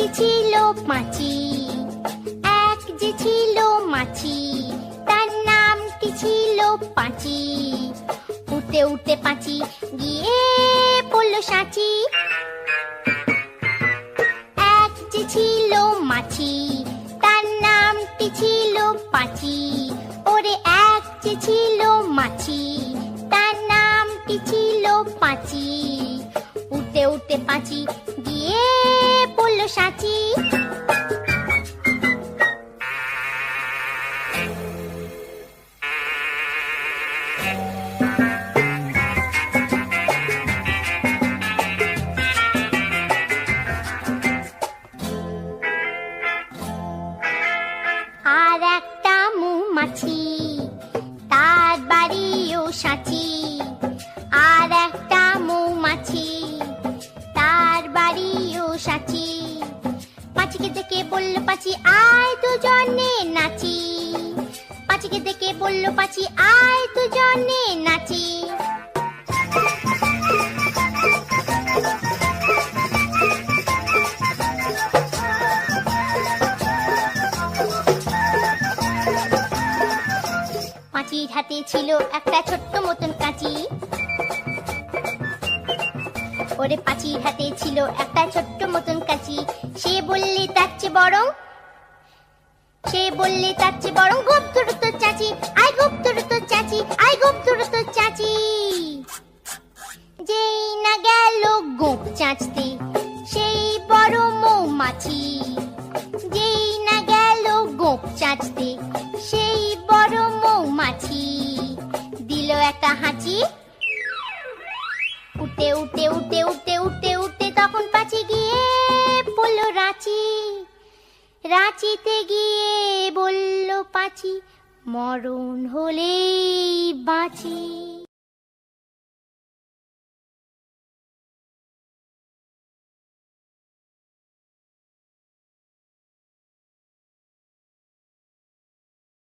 একটি ছিল পাঁচি, এক যে ছিল মাছি, তার নামটি ছিল পাঁচি। উঠতে উঠতে পাঁচি গিয়ে পড়ল সাঁচি। এক যে ছিল মাছি, তার নামটি ছিল পাঁচি। ওরে এক যে ছিল মাছি, তার নামটি ছিল পাঁচি। উঠতে উঠতে পাঁচি গিয়ে পড়ল সাঁচি। আর একটা মৌমাছি, তার বাড়িও সাঁচি। আর একটা মৌমাছি, তার বাড়িও সাঁচি। পাঁচিকে দেখে বলল পাঁচি, আয় দুজনে নাচি। পাঁচিকে দেখে বলল পাঁচি, আয় দুজনে নাচি। পাঁচির হাতে ছিল একটা ছোট্ট মতন কাঁচি। ওরে পাঁচির হাতে ছিল একটা ছোট্ট মতন কাঁচি। সে বললে তার চেয়ে বরং, সে বললে তার চেয়ে বরং গোপ ধরো তোর চাচি, আয় গোপ ধরো তোর চাচি, আয় গোপ ধরো তোর চাচি। যেই না গেল গোপ চাঁচতে সেই বড় মৌমাছি। যেই না গেল গোপ চাঁচতে সেই বড় মৌমাছি। দিল একটা হাঁচি। উঠতে উঠতে উঠতে উঠতে উঠতে উঠতে তখন পাঁচি গিয়ে বলল রাঁচি। রাঁচিতে গিয়ে বলল পাঁচি, মরণ হলেই বাঁচি।